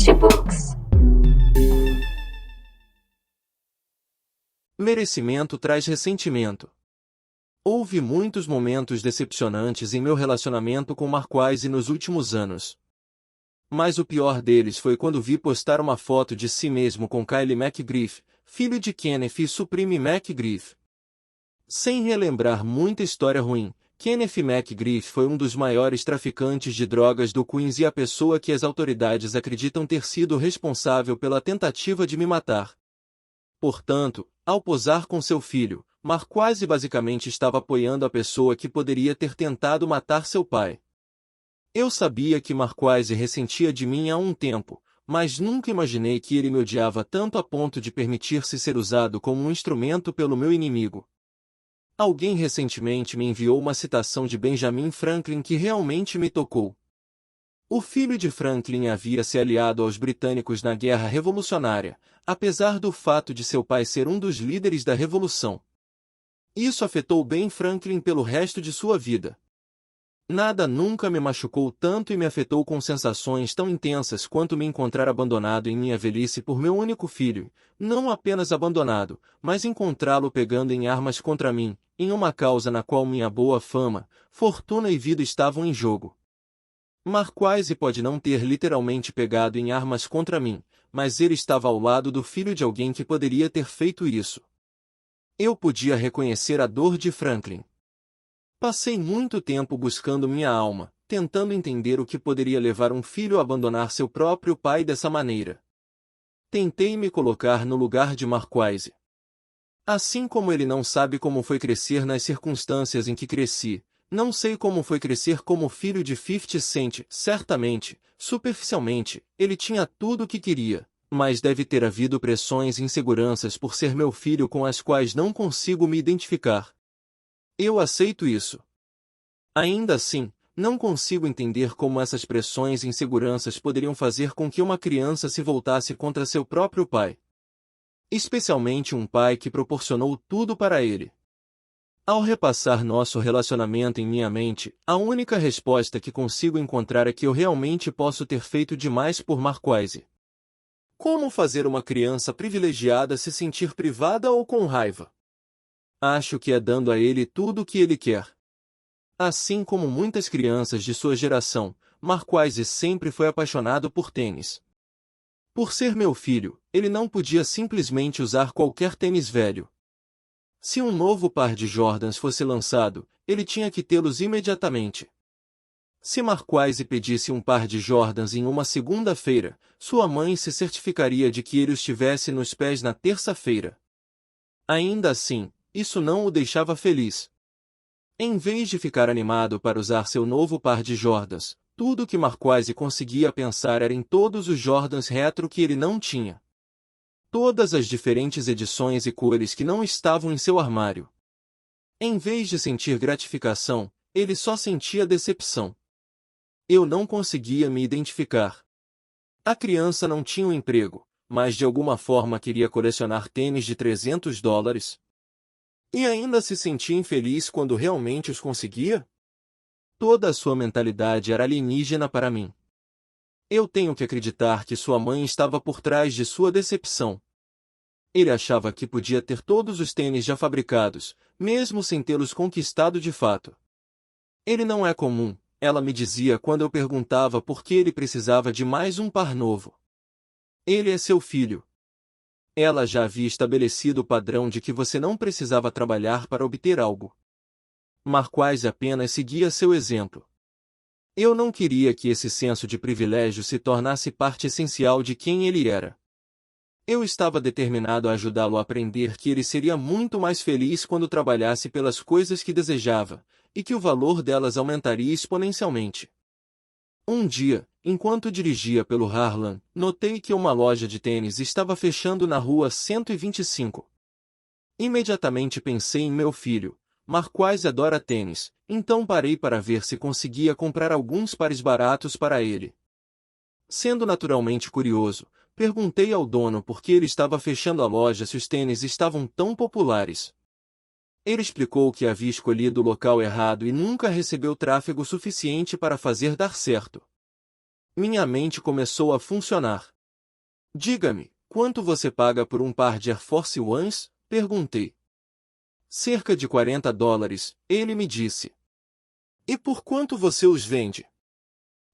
Books. Merecimento traz ressentimento. Houve muitos momentos decepcionantes em meu relacionamento com Marquise nos últimos anos. Mas o pior deles foi quando vi postar uma foto de si mesmo com Kyle McGriff, filho de Kenneth e Supreme McGriff. Sem relembrar muita história ruim, Kenneth McGriff foi um dos maiores traficantes de drogas do Queens e a pessoa que as autoridades acreditam ter sido responsável pela tentativa de me matar. Portanto, ao posar com seu filho, Marquise basicamente estava apoiando a pessoa que poderia ter tentado matar seu pai. Eu sabia que Marquise ressentia de mim há um tempo, mas nunca imaginei que ele me odiava tanto a ponto de permitir-se ser usado como um instrumento pelo meu inimigo. Alguém recentemente me enviou uma citação de Benjamin Franklin que realmente me tocou. O filho de Franklin havia se aliado aos britânicos na Guerra Revolucionária, apesar do fato de seu pai ser um dos líderes da Revolução. Isso afetou Ben Franklin pelo resto de sua vida. Nada nunca me machucou tanto e me afetou com sensações tão intensas quanto me encontrar abandonado em minha velhice por meu único filho, não apenas abandonado, mas encontrá-lo pegando em armas contra mim, em uma causa na qual minha boa fama, fortuna e vida estavam em jogo. Marquise pode não ter literalmente pegado em armas contra mim, mas ele estava ao lado do filho de alguém que poderia ter feito isso. Eu podia reconhecer a dor de Franklin. Passei muito tempo buscando minha alma, tentando entender o que poderia levar um filho a abandonar seu próprio pai dessa maneira. Tentei me colocar no lugar de Marquise. Assim como ele não sabe como foi crescer nas circunstâncias em que cresci, não sei como foi crescer como filho de 50 Cent. Certamente, superficialmente, ele tinha tudo o que queria, mas deve ter havido pressões e inseguranças por ser meu filho com as quais não consigo me identificar. Eu aceito isso. Ainda assim, não consigo entender como essas pressões e inseguranças poderiam fazer com que uma criança se voltasse contra seu próprio pai. Especialmente um pai que proporcionou tudo para ele. Ao repassar nosso relacionamento em minha mente, a única resposta que consigo encontrar é que eu realmente posso ter feito demais por Marquise. Como fazer uma criança privilegiada se sentir privada ou com raiva? Acho que é dando a ele tudo o que ele quer. Assim como muitas crianças de sua geração, Marquise sempre foi apaixonado por tênis. Por ser meu filho, ele não podia simplesmente usar qualquer tênis velho. Se um novo par de Jordans fosse lançado, ele tinha que tê-los imediatamente. Se Marquise pedisse um par de Jordans em uma segunda-feira, sua mãe se certificaria de que ele os tivesse nos pés na terça-feira. Ainda assim, isso não o deixava feliz. Em vez de ficar animado para usar seu novo par de Jordans, tudo que Marquise conseguia pensar era em todos os Jordans retro que ele não tinha. Todas as diferentes edições e cores que não estavam em seu armário. Em vez de sentir gratificação, ele só sentia decepção. Eu não conseguia me identificar. A criança não tinha um emprego, mas de alguma forma queria colecionar tênis de $300. E ainda se sentia infeliz quando realmente os conseguia? Toda a sua mentalidade era alienígena para mim. Eu tenho que acreditar que sua mãe estava por trás de sua decepção. Ele achava que podia ter todos os tênis já fabricados, mesmo sem tê-los conquistado de fato. Ele não é comum, ela me dizia quando eu perguntava por que ele precisava de mais um par novo. Ele é seu filho. Ela já havia estabelecido o padrão de que você não precisava trabalhar para obter algo. Marquise apenas seguia seu exemplo. Eu não queria que esse senso de privilégio se tornasse parte essencial de quem ele era. Eu estava determinado a ajudá-lo a aprender que ele seria muito mais feliz quando trabalhasse pelas coisas que desejava, e que o valor delas aumentaria exponencialmente. Um dia, enquanto dirigia pelo Harlem, notei que uma loja de tênis estava fechando na rua 125. Imediatamente pensei em meu filho. Marquise adora tênis, então parei para ver se conseguia comprar alguns pares baratos para ele. Sendo naturalmente curioso, perguntei ao dono por que ele estava fechando a loja se os tênis estavam tão populares. Ele explicou que havia escolhido o local errado e nunca recebeu tráfego suficiente para fazer dar certo. Minha mente começou a funcionar. Diga-me, quanto você paga por um par de Air Force Ones? Perguntei. Cerca de $40, ele me disse. E por quanto você os vende?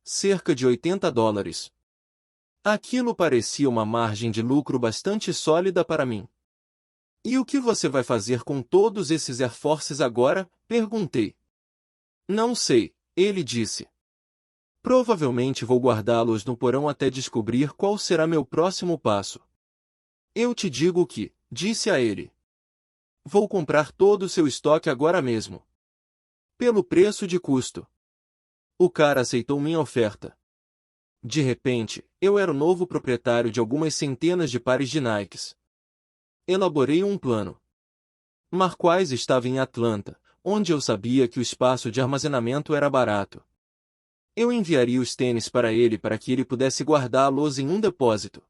Cerca de $80. Aquilo parecia uma margem de lucro bastante sólida para mim. E o que você vai fazer com todos esses Air Forces agora? Perguntei. Não sei, ele disse. Provavelmente vou guardá-los no porão até descobrir qual será meu próximo passo. Eu te digo que, disse a ele. Vou comprar todo o seu estoque agora mesmo. Pelo preço de custo. O cara aceitou minha oferta. De repente, eu era o novo proprietário de algumas centenas de pares de Nikes. Elaborei um plano. Marquardt estava em Atlanta, onde eu sabia que o espaço de armazenamento era barato. Eu enviaria os tênis para ele para que ele pudesse guardá-los em um depósito.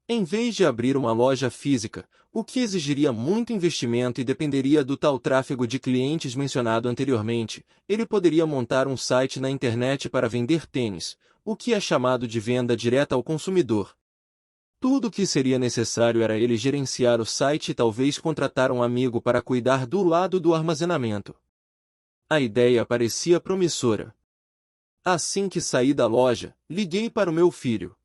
Em vez de abrir uma loja física, o que exigiria muito investimento e dependeria do tal tráfego de clientes mencionado anteriormente, ele poderia montar um site na internet para vender tênis, o que é chamado de venda direta ao consumidor. Tudo o que seria necessário era ele gerenciar o site e talvez contratar um amigo para cuidar do lado do armazenamento. A ideia parecia promissora. Assim que saí da loja, liguei para o meu filho.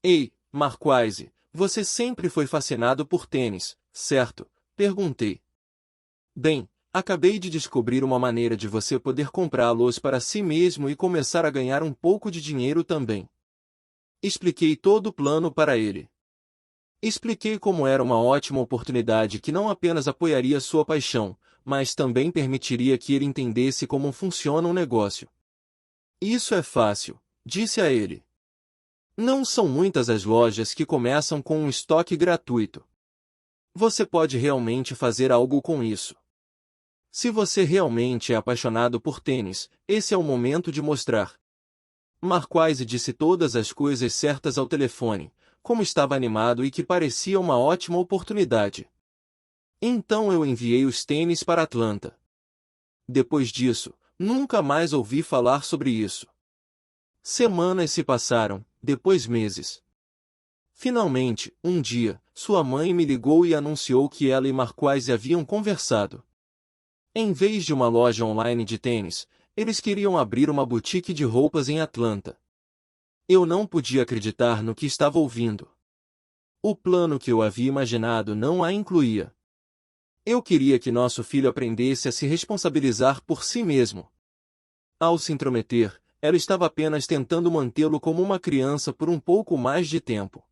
Ei, Marquardt, você sempre foi fascinado por tênis, certo? Perguntei. Bem, acabei de descobrir uma maneira de você poder comprá-los para si mesmo e começar a ganhar um pouco de dinheiro também. Expliquei todo o plano para ele. Expliquei como era uma ótima oportunidade que não apenas apoiaria sua paixão, mas também permitiria que ele entendesse como funciona um negócio. Isso é fácil, disse a ele. Não são muitas as lojas que começam com um estoque gratuito. Você pode realmente fazer algo com isso. Se você realmente é apaixonado por tênis, esse é o momento de mostrar. Marquardt disse todas as coisas certas ao telefone, como estava animado e que parecia uma ótima oportunidade. Então eu enviei os tênis para Atlanta. Depois disso, nunca mais ouvi falar sobre isso. Semanas se passaram, depois meses. Finalmente, um dia, sua mãe me ligou e anunciou que ela e Marquardt haviam conversado. Em vez de uma loja online de tênis, eles queriam abrir uma boutique de roupas em Atlanta. Eu não podia acreditar no que estava ouvindo. O plano que eu havia imaginado não a incluía. Eu queria que nosso filho aprendesse a se responsabilizar por si mesmo. Ao se intrometer, ela estava apenas tentando mantê-lo como uma criança por um pouco mais de tempo.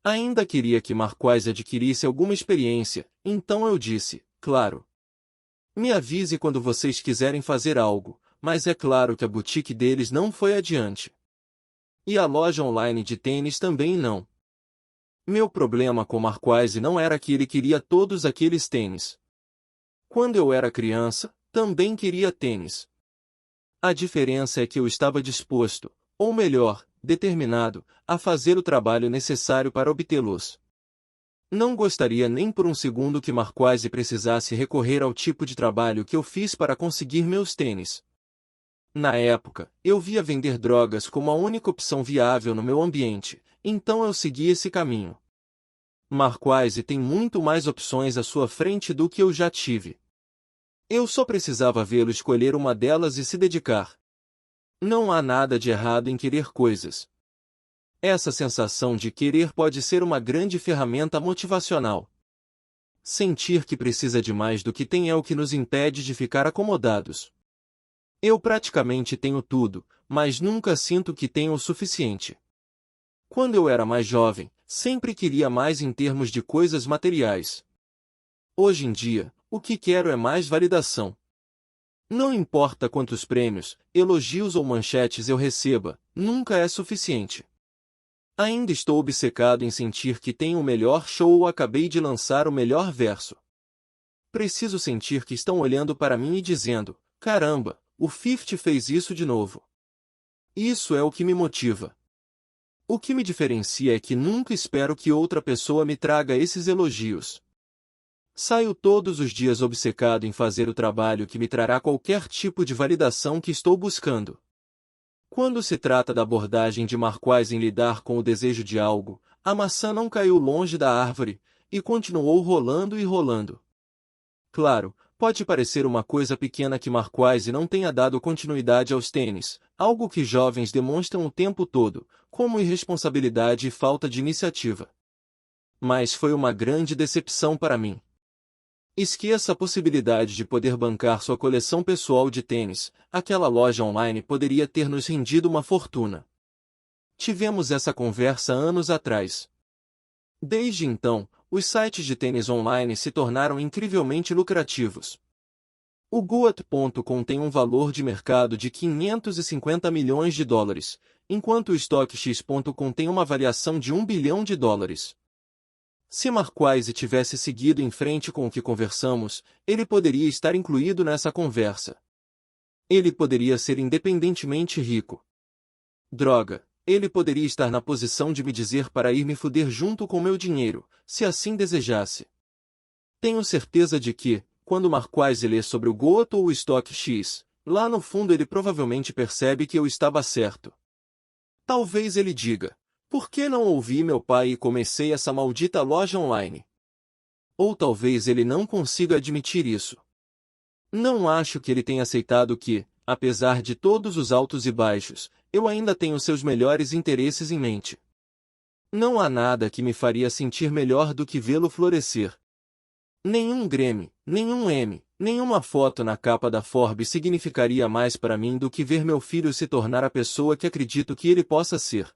Ainda queria que Marquardt adquirisse alguma experiência, então eu disse, claro. Me avise quando vocês quiserem fazer algo, mas é claro que a boutique deles não foi adiante. E a loja online de tênis também não. Meu problema com Marquardt não era que ele queria todos aqueles tênis. Quando eu era criança, também queria tênis. A diferença é que eu estava disposto, ou melhor, determinado, a fazer o trabalho necessário para obtê-los. Não gostaria nem por um segundo que Marquardt precisasse recorrer ao tipo de trabalho que eu fiz para conseguir meus tênis. Na época, eu via vender drogas como a única opção viável no meu ambiente, então eu segui esse caminho. Marquardt tem muito mais opções à sua frente do que eu já tive. Eu só precisava vê-lo escolher uma delas e se dedicar. Não há nada de errado em querer coisas. Essa sensação de querer pode ser uma grande ferramenta motivacional. Sentir que precisa de mais do que tem é o que nos impede de ficar acomodados. Eu praticamente tenho tudo, mas nunca sinto que tenho o suficiente. Quando eu era mais jovem, sempre queria mais em termos de coisas materiais. Hoje em dia, o que quero é mais validação. Não importa quantos prêmios, elogios ou manchetes eu receba, nunca é suficiente. Ainda estou obcecado em sentir que tenho o melhor show ou acabei de lançar o melhor verso. Preciso sentir que estão olhando para mim e dizendo, caramba, o 50 fez isso de novo. Isso é o que me motiva. O que me diferencia é que nunca espero que outra pessoa me traga esses elogios. Saio todos os dias obcecado em fazer o trabalho que me trará qualquer tipo de validação que estou buscando. Quando se trata da abordagem de Marquez em lidar com o desejo de algo, a maçã não caiu longe da árvore, e continuou rolando e rolando. Claro, pode parecer uma coisa pequena que Marquez não tenha dado continuidade aos tênis, algo que jovens demonstram o tempo todo, como irresponsabilidade e falta de iniciativa. Mas foi uma grande decepção para mim. Esqueça a possibilidade de poder bancar sua coleção pessoal de tênis, aquela loja online poderia ter nos rendido uma fortuna. Tivemos essa conversa anos atrás. Desde então, os sites de tênis online se tornaram incrivelmente lucrativos. O Goat.com tem um valor de mercado de 550 milhões de dólares, enquanto o StockX.com tem uma avaliação de 1 bilhão de dólares. Se Marquez tivesse seguido em frente com o que conversamos, ele poderia estar incluído nessa conversa. Ele poderia ser independentemente rico. Droga, ele poderia estar na posição de me dizer para ir me fuder junto com meu dinheiro, se assim desejasse. Tenho certeza de que, quando Marquez lê sobre o Goat ou o StockX, lá no fundo ele provavelmente percebe que eu estava certo. Talvez ele diga: por que não ouvi meu pai e comecei essa maldita loja online? Ou talvez ele não consiga admitir isso. Não acho que ele tenha aceitado que, apesar de todos os altos e baixos, eu ainda tenho seus melhores interesses em mente. Não há nada que me faria sentir melhor do que vê-lo florescer. Nenhum Grammy, nenhum Emmy, nenhuma foto na capa da Forbes significaria mais para mim do que ver meu filho se tornar a pessoa que acredito que ele possa ser.